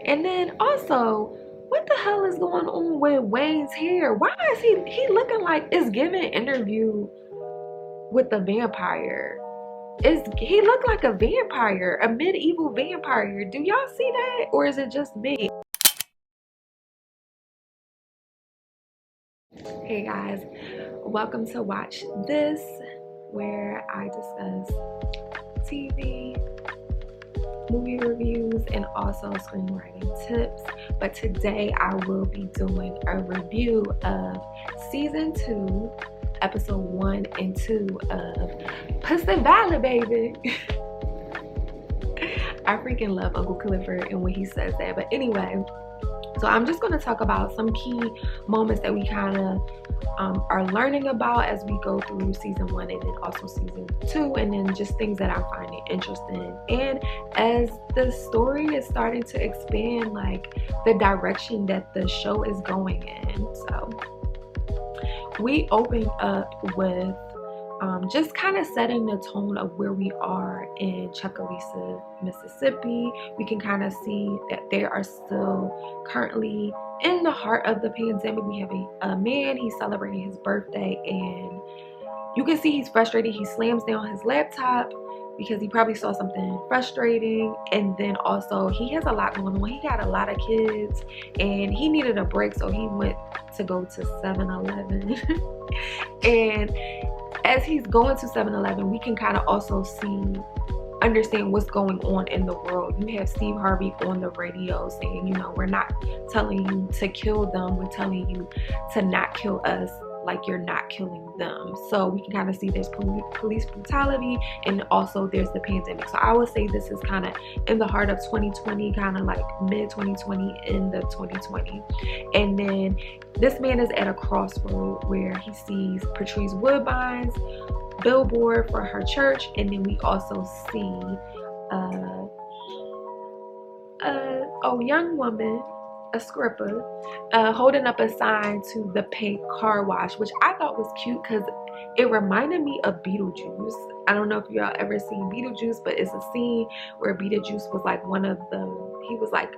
And then also, what the hell is going on with Wayne's hair? Why is he looking like it's giving an interview with the vampire? He looked like a vampire, a medieval vampire. Do y'all see that? Or is it just me? Hey guys, welcome to Watch This, where I discuss TV, movie reviews, and also screenwriting tips. But today I will be doing a review of season 2, episode 1 and 2 of Pussy Valley, baby. I freaking love Uncle Clifford and when he says that. But anyway, so I'm just going to talk about some key moments that we kind of are learning about as we go through season 1 and then also season 2, and then just things that I'm finding interesting. And as the story is starting to expand, like the direction that the show is going in. So we open up with just kind of setting the tone of where we are in Chucalissa, Mississippi. We can kind of see that they are still currently in the heart of the pandemic. We have a man, he's celebrating his birthday, and you can see he's frustrated. He slams down his laptop because he probably saw something frustrating, and then also he has a lot going on. He got a lot of kids and he needed a break, so he went to go to 7-Eleven. And as he's going to 7-Eleven, we can kind of also understand what's going on in the world. You have Steve Harvey on the radio saying, you know, we're not telling you to kill them, we're telling you to not kill us like you're not killing them. So we can kind of see there's police brutality, and also there's the pandemic. So I would say this is kind of in the heart of 2020, kind of like mid 2020 into 2020. And then this man is at a crossroad where he sees Patrice Woodbine's billboard for her church, and then we also see a young woman, a stripper, holding up a sign to the Pink Car Wash, which I thought was cute because it reminded me of Beetlejuice. I don't know if y'all ever seen Beetlejuice, but it's a scene where Beetlejuice was like he was like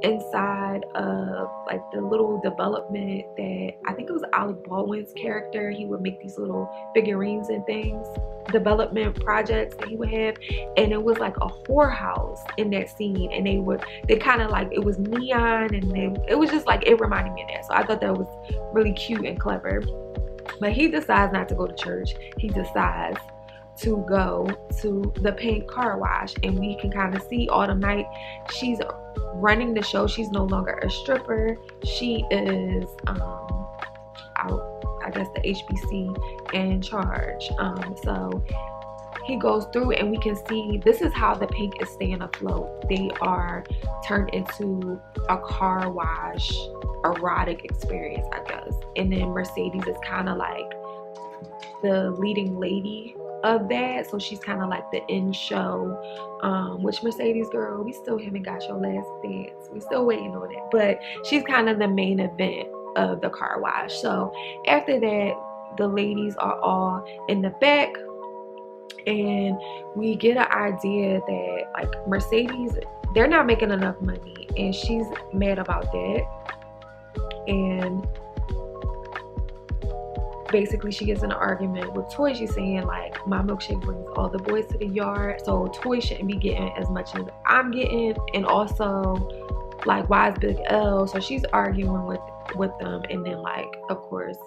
inside of like the little development that I think it was Alec Baldwin's character. He would make these little figurines and things, development projects that he would have, and it was like a whorehouse in that scene, and they kind of like, it was neon, and then it was just like, it reminded me of that. So I thought that was really cute and clever. But he decides not to go to church. He decides to go to the Pink Car Wash, and we can kind of see Autumn Night, she's running the show. She's no longer a stripper. She is I guess the HBC in charge. So he goes through, and we can see this is how the Pink is staying afloat. They are turned into a car wash erotic experience, I guess. And then Mercedes is kind of like the leading lady of that, so she's kind of like the end show, which Mercedes, girl, we still haven't got your last dance. We still waiting on it, but she's kind of the main event of the car wash. So after that, the ladies are all in the back, and we get an idea that like Mercedes, they're not making enough money, and she's mad about that. And basically she gets in an argument with Toy. She's saying like, my milkshake brings all the boys to the yard, so Toy shouldn't be getting as much as I'm getting, and also like, why is Big L? So she's arguing with them, and then like, of course,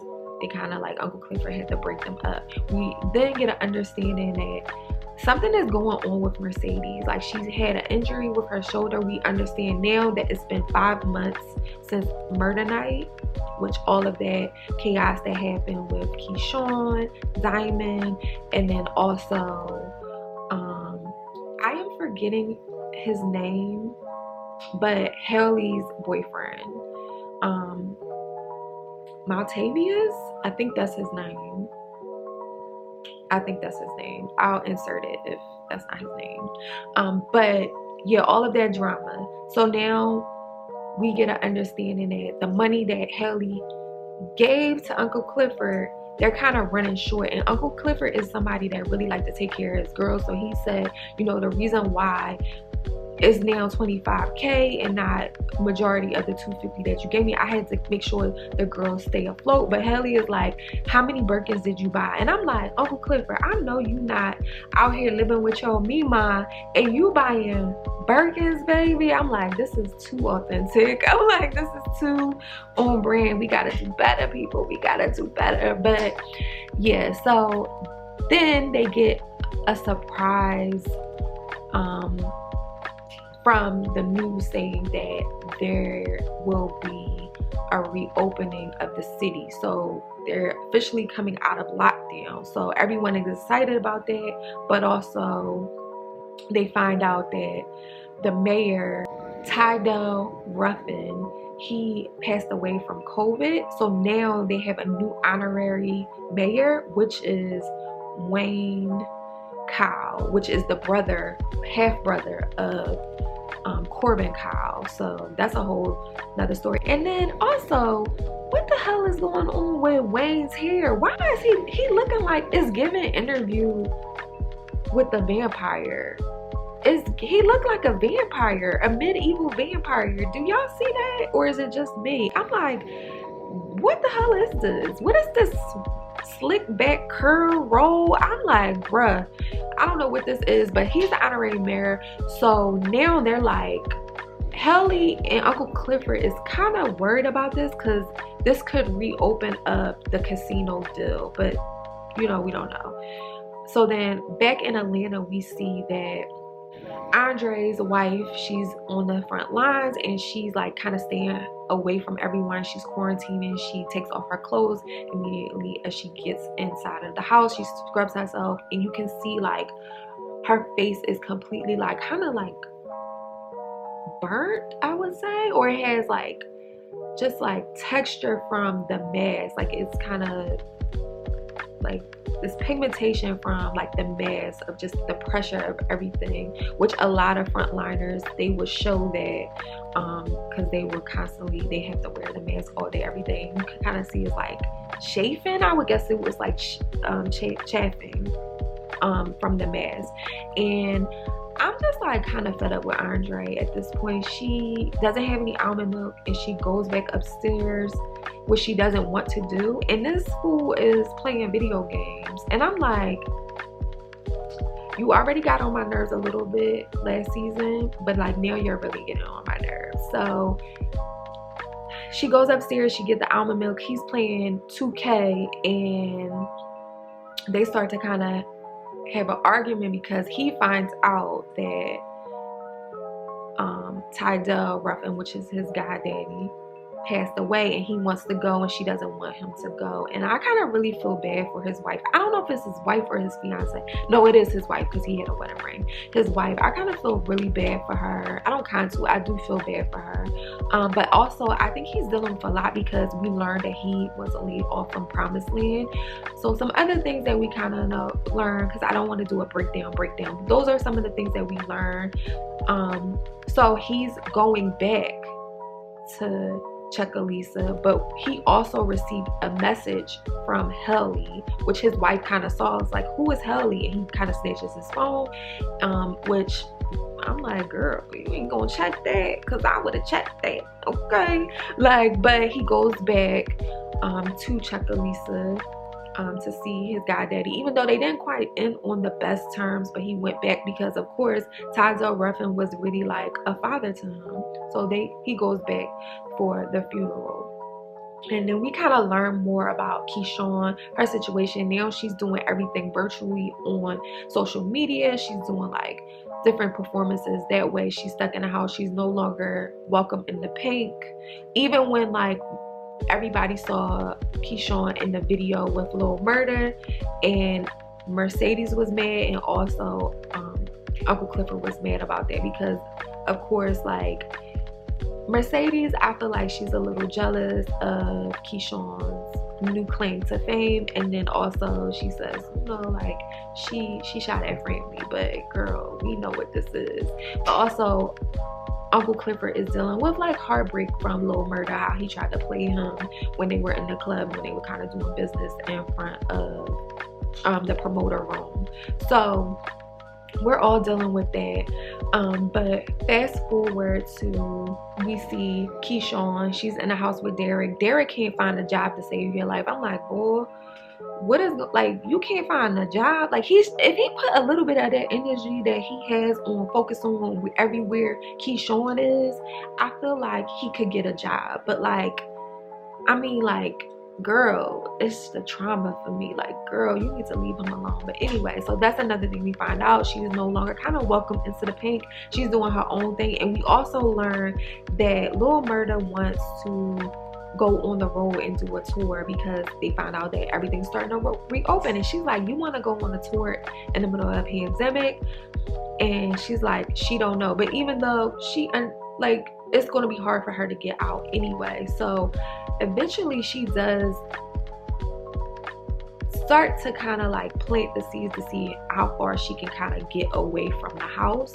they kind of like, Uncle Clifford had to break them up. We then get an understanding that something is going on with Mercedes. Like, she's had an injury with her shoulder. We understand now that it's been 5 months since murder night, which all of that chaos that happened with Keyshawn, Diamond, and then also I am forgetting his name, but Haley's boyfriend, Maltavius, I think that's his name. I'll insert it if that's not his name. But yeah, all of that drama. So now we get an understanding that the money that Haley gave to Uncle Clifford, they're kind of running short, and Uncle Clifford is somebody that really like to take care of his girls. So he said, you know, the reason why is now $25K and not majority of the $250 that you gave me. I had to make sure the girls stay afloat. But Helly is like, how many Birkins did you buy? And I'm like, Uncle Clifford, I know you not out here living with your Mima and you buying Birkins, baby. I'm like, this is too authentic. I'm like, this is too on brand. We gotta do better, people. We gotta do better. But yeah, so then they get a surprise from the news saying that there will be a reopening of the city. So they're officially coming out of lockdown. So everyone is excited about that, but also they find out that the mayor, Tydell Ruffin, he passed away from COVID. So now they have a new honorary mayor, which is Wayne Kyle, which is the brother, half brother of Corbin Kyle. So that's a whole nother story. And then also, what the hell is going on with Wayne's hair? Why is he looking like it's giving interview with the vampire? He looked like a vampire, a medieval vampire. Do y'all see that? Or is it just me? I'm like, what the hell is this? What is this slick back curl roll? I'm like, bruh, I don't know what this is, but he's the honorary mayor. So now they're like, Helly and Uncle Clifford is kind of worried about this because this could reopen up the casino deal, but you know, we don't know. So then back in Atlanta, we see that Andre's wife, she's on the front lines and she's like kind of staying away from everyone. She's quarantining. She takes off her clothes immediately as she gets inside of the house. She scrubs herself and you can see like her face is completely like kind of like burnt, I would say, or it has like just like texture from the mask. Like it's kind of like this pigmentation from like the mask of just the pressure of everything, which a lot of frontliners, they would show that because they were constantly, they have to wear the mask all day, every day. You can kind of see it's like chafing. I would guess it was like chaffing from the mask. And I'm just like kind of fed up with Andre at this point. She doesn't have any almond milk and she goes back upstairs, which she doesn't want to do. And this fool is playing video games. And I'm like, you already got on my nerves a little bit last season, but like now you're really getting on my nerves. So she goes upstairs, she gets the almond milk. He's playing 2K and they start to kind of have an argument because he finds out that Tydell Ruffin, which is his goddaddy, passed away and he wants to go and she doesn't want him to go. And I kind of really feel bad for his wife. I don't know if it's his wife or his fiance. No, it is his wife because he had a wedding ring. His wife, I kind of feel really bad for her. I don't kind to, I do feel bad for her. But also I think he's dealing with a lot because we learned that he was laid off from Promised Land. So some other things that we kind of learn, because I don't want to do a breakdown. Those are some of the things that we learned. So he's going back to Chuckalisa, but he also received a message from Helly, which his wife kind of saw. It's like, who is Helly? And he kind of snatches his phone, which I'm like, girl, you ain't gonna check that because I would have checked that, okay? Like, but he goes back to Chuckalisa to see his goddaddy, even though they didn't quite end on the best terms, but he went back because of course Tydell Ruffin was really like a father to him. So he goes back for the funeral. And then we kind of learn more about Keyshawn, her situation. Now she's doing everything virtually on social media. She's doing like different performances that way. She's stuck in the house. She's no longer welcome in the pink. Even when like everybody saw Keyshawn in the video with Lil Murder, and Mercedes was mad, and also Uncle Clifford was mad about that because of course like Mercedes, I feel like she's a little jealous of Keyshawn's new claim to fame, and then also she says, you know, like she shot at Franklin, but girl, we know what this is. But also Uncle Clifford is dealing with like heartbreak from Lil Murder, how he tried to play him when they were in the club, when they were kind of doing business in front of the promoter room. So we're all dealing with that. But fast forward to, we see Keyshawn. She's in the house with Derek. Derek can't find a job to save your life. I'm like, boy, what is, like, you can't find a job? Like, if he put a little bit of that energy that he has on focus on everywhere Keyshawn is, I feel like he could get a job. But like, I mean, like, girl, it's the trauma for me. Like, girl, you need to leave him alone. But anyway, so that's another thing we find out. She's no longer kind of welcome into the pink. She's doing her own thing. And we also learn that Lil Murda wants to go on the road and do a tour because they found out that everything's starting to reopen. And she's like, you want to go on a tour in the middle of a pandemic? And she's like, she don't know. But even though like, it's going to be hard for her to get out anyway. So eventually she does start to kind of like plant the seeds to see how far she can kind of get away from the house.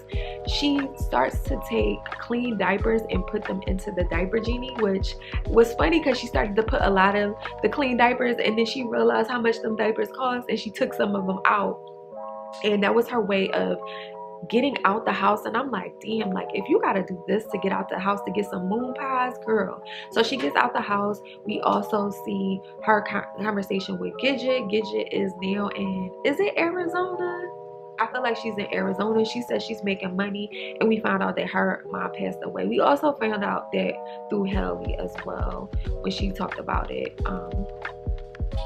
She starts to take clean diapers and put them into the diaper genie, which was funny because she started to put a lot of the clean diapers, and then she realized how much them diapers cost, and she took some of them out, and that was her way of getting out the house. And I'm like, damn, like, if you gotta do this to get out the house to get some moon pies, girl. So she gets out the house. We also see her conversation with Gidget. Gidget is now is it Arizona? I feel like she's in Arizona. She says she's making money, and we found out that her mom passed away. We also found out that through Helly as well, when she talked about it,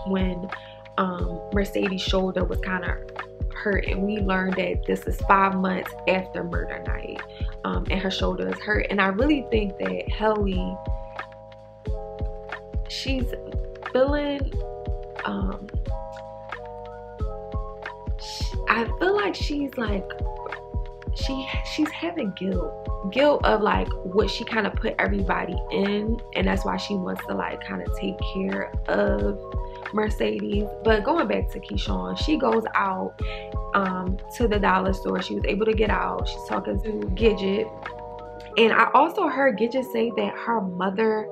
when Mercedes' shoulder was kind of hurt, and we learned that this is 5 months after murder night, and her shoulder is hurt. And I really think that Helly, she's feeling, I feel like she's like, she's having guilt of like what she kind of put everybody in, and that's why she wants to like kind of take care of Mercedes. But going back to Keyshawn, she goes out to the dollar store. She was able to get out. She's talking to Gidget, and I also heard Gidget say that her mother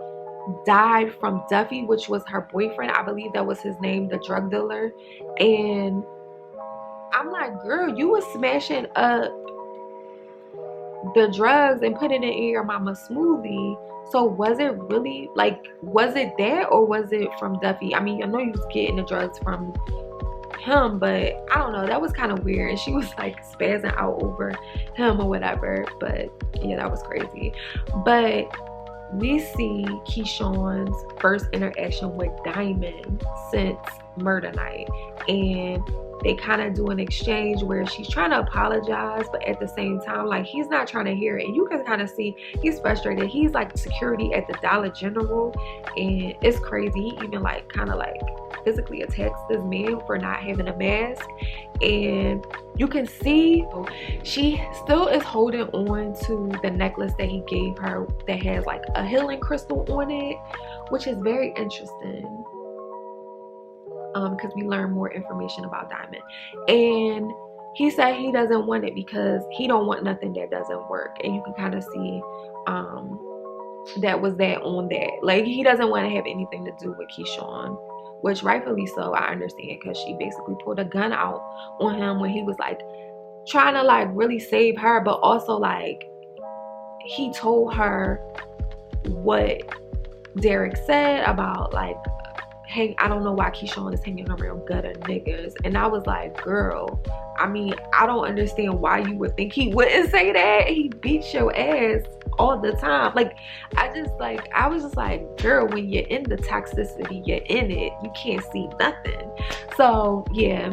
died from Duffy, which was her boyfriend. I believe that was his name, the drug dealer. And I'm like, girl, you was smashing up the drugs and putting it in your mama's smoothie. So was it really, like, was it that, or was it from Duffy? I mean, I know you was getting the drugs from him, but I don't know, that was kind of weird. And she was like spazzing out over him or whatever. But yeah, that was crazy. But we see Keyshawn's first interaction with Diamond since murder night, and they kind of do an exchange where she's trying to apologize, but at the same time, like, he's not trying to hear it. And you can kind of see he's frustrated. He's like security at the Dollar General, and it's crazy. He even like kind of like physically attacks this man for not having a mask. And you can see she still is holding on to the necklace that he gave her that has like a healing crystal on it, which is very interesting. Because we learn more information about Diamond. And he said he doesn't want it because he don't want nothing that doesn't work. And you can kind of see that was that on that. Like, he doesn't want to have anything to do with Keyshawn, which rightfully so, I understand, because she basically pulled a gun out on him when he was like trying to like really save her. But also like, he told her what Derek said about like, I don't know why Keyshawn is hanging around gutter niggas. And I was like, girl, I mean, I don't understand why you would think he wouldn't say that. He beats your ass all the time. Like, I was just like, girl, when you're in the toxicity, you're in it. You can't see nothing. So yeah,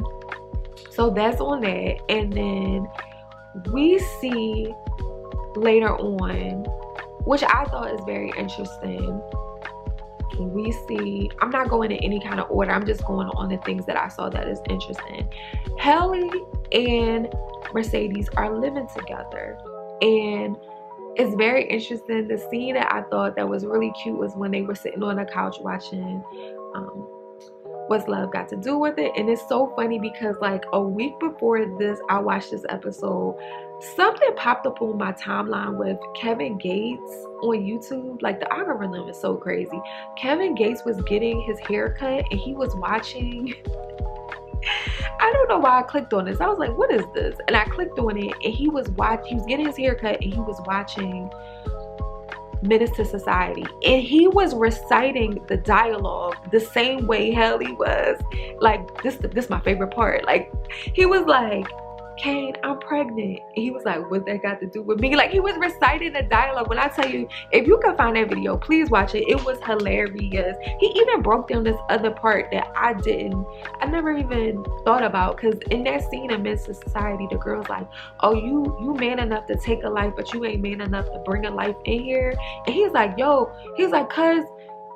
so that's on that. And then we see later on, which I thought is very interesting, we see, I'm not going in any kind of order, I'm just going on the things that I saw that is interesting. Helly and Mercedes are living together, and it's very interesting. The scene that I thought that was really cute was when they were sitting on the couch watching What's Love Got to Do With It. And it's so funny because like a week before this, I watched this episode, something popped up on my timeline with Kevin Gates on YouTube. Like, the algorithm is so crazy. Kevin Gates was getting his hair cut, and he was watching I don't know why I clicked on this. I was like, what is this? And I clicked on it, and he was getting his hair cut, and he was watching Menace to Society, and he was reciting the dialogue the same way Helly was. Like, this my favorite part. Like, he was like, Kane, I'm pregnant. And he was like, what that got to do with me? Like, he was reciting the dialogue. When I tell you, if you can find that video, please watch it. It was hilarious. He even broke down this other part that I never even thought about, because in that scene in Menace to Society, the girl's like, oh, you man enough to take a life, but you ain't man enough to bring a life in here. And he's like, cuz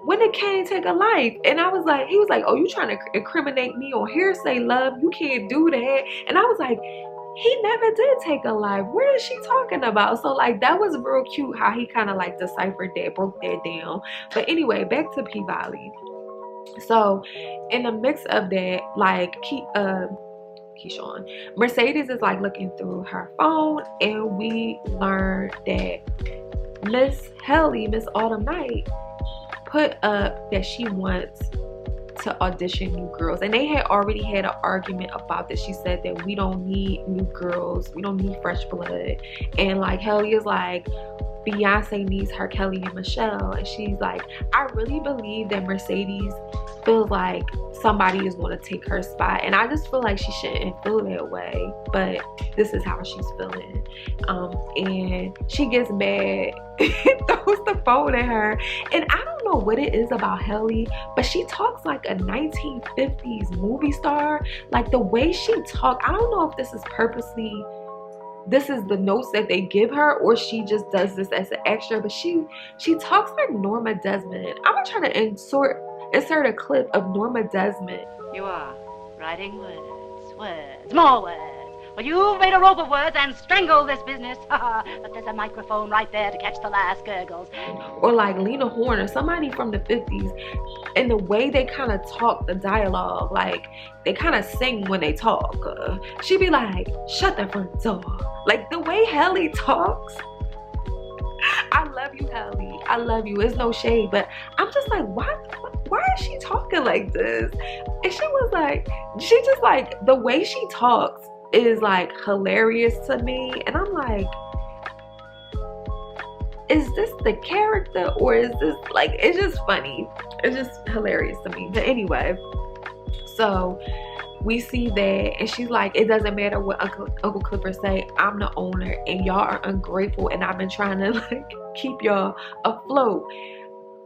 when did Kane take a life? And I was like, he was like, oh, you trying to incriminate me on hearsay, love? You can't do that. And I was like, he never did take a life. What is she talking about? So like, that was real cute how he kind of like deciphered that, broke that down. But anyway, back to P Valley. So in the mix of that, like, Keyshawn, Mercedes is like looking through her phone, and we learn that Miss Autumn Night, put up that she wants to audition new girls, and they had already had an argument about this. She said that we don't need new girls, we don't need fresh blood, and like Helly is like, Beyonce needs her Kelly and Michelle, and she's like, I really believe that Mercedes feels like somebody is going to take her spot, and I just feel like she shouldn't feel that way, but this is how she's feeling. And she gets mad and throws the phone at her, and I don't know what it is about Helly, but she talks like a 1950s movie star. Like, the way she talks, I don't know if this is purposely, this is the notes that they give her, or she just does this as an extra, but she talks like Norma Desmond. I'm gonna try to insert a clip of Norma Desmond. You are writing words, more words. Well, you've made a rope of words and strangled this business. But there's a microphone right there to catch the last gurgles. Or like Lena Horne or somebody from the 50s, and the way they kind of talk, the dialogue, like they kind of sing when they talk. She'd be like, shut the front door. Like, the way Helly talks, I love you, Helly. I love you. It's no shade, but I'm just like, why is she talking like this? And she was like, she just like, the way she talks is like hilarious to me, and I'm like, is this the character, or is this like, it's just funny, it's just hilarious to me. But anyway, so we see that, and she's like, it doesn't matter what Uncle Clipper say, I'm the owner, and y'all are ungrateful, and I've been trying to like keep y'all afloat,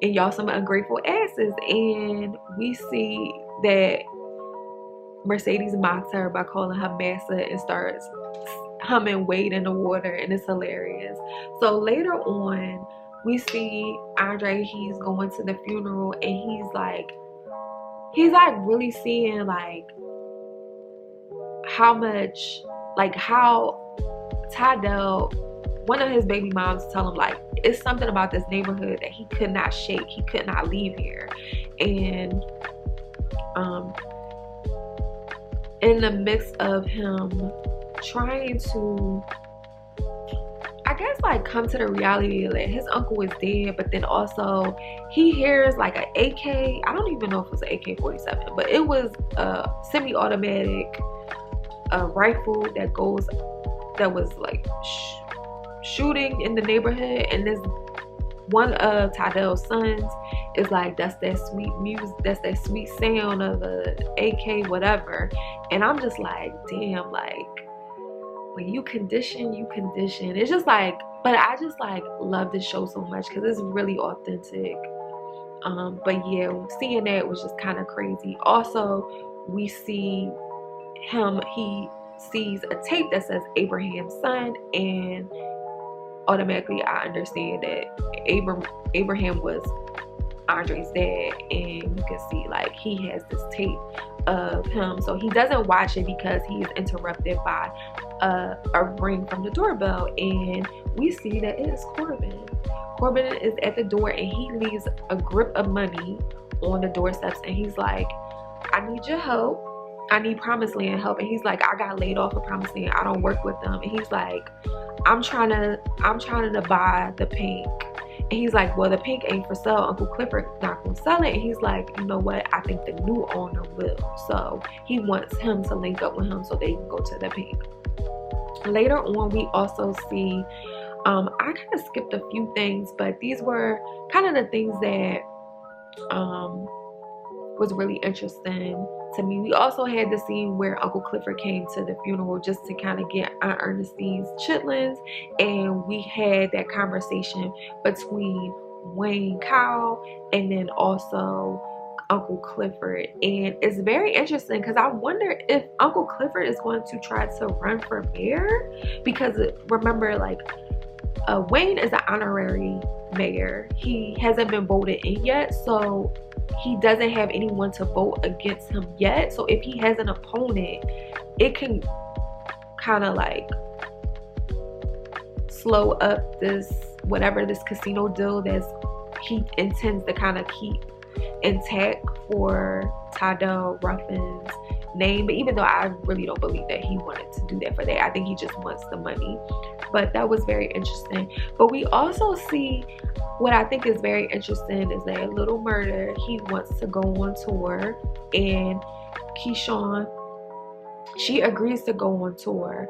and y'all some ungrateful asses. And we see that Mercedes mocks her by calling her massa and starts humming Wade in the Water, and it's hilarious. So later on, we see Andre, he's going to the funeral, and he's like really seeing like how much, like how Tydell, one of his baby moms, tell him like, it's something about this neighborhood that he could not shake, he could not leave here. And in the midst of him trying to, I guess, like come to the reality that his uncle is dead, but then also he hears like an AK, I don't even know if it was an AK-47, but it was a semi-automatic rifle that was like shooting in the neighborhood, and this one of Tydell's sons is like, that's that sweet music, that's that sweet sound of a AK whatever. And I'm just like, damn, like when you condition. It's just like, but I just like love this show so much because it's really authentic. But yeah, seeing that was just kind of crazy. Also, we see him, he sees a tape that says Abraham's son, and automatically I understand that Abraham was Andre's dad, and you can see like he has this tape of him, so he doesn't watch it because he is interrupted by a ring from the doorbell, and we see that it is Corbin is at the door, and he leaves a grip of money on the doorsteps, and he's like, I need your help, I need Promised Land help. And he's like, I got laid off of Promised Land, I don't work with them. And he's like, I'm trying to buy the pink. And he's like, well, the pink ain't for sale. Uncle Clifford not gonna sell it. And he's like, you know what? I think the new owner will. So he wants him to link up with him so they can go to the pink. Later on, we also see, I kind of skipped a few things, but these were kind of the things that was really interesting to me. We also had the scene where Uncle Clifford came to the funeral just to kind of get Aunt Ernestine's chitlins, and we had that conversation between Wayne Cow and then also Uncle Clifford. And it's very interesting because I wonder if Uncle Clifford is going to try to run for mayor, because remember, like, Wayne is an honorary mayor. He hasn't been voted in yet, so he doesn't have anyone to vote against him yet. So if he has an opponent, it can kind of like slow up this, whatever this casino deal that he intends to kind of keep intact for Tydell Ruffin's name. But even though I really don't believe that he wanted to do that for that, I think he just wants the money. But that was very interesting. But we also see, what I think is very interesting is that Little Murder, he wants to go on tour, and Keyshawn, she agrees to go on tour.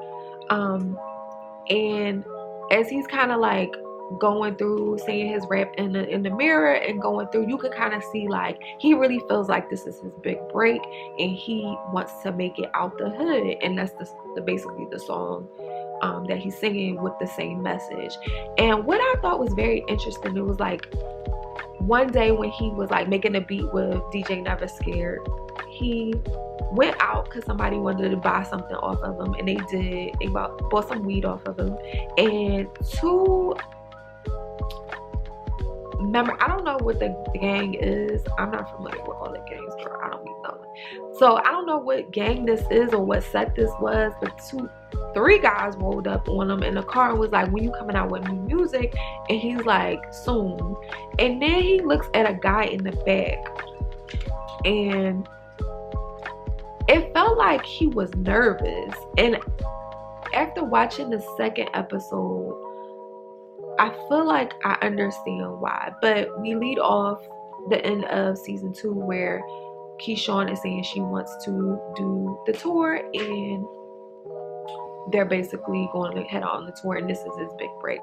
And as he's kind of like going through saying his rap in the mirror and going through, you can kind of see like he really feels like this is his big break, and he wants to make it out the hood. And that's basically the song that he's singing with the same message. And what I thought was very interesting, it was like one day when he was like making a beat with DJ Never Scared, he went out because somebody wanted to buy something off of him, and they bought some weed off of him, and two member, I don't know what the gang is, I'm not familiar with all the gangs, bro. I don't even know. So I don't know what gang this is or what set this was, but three guys rolled up on him in the car and was like, when you coming out with new music? And he's like, soon. And then he looks at a guy in the back, and it felt like he was nervous. And after watching the second episode, I feel like I understand why. But we lead off the end of season 2 where Keyshawn is saying she wants to do the tour, and they're basically going to head on the tour, and this is his big break.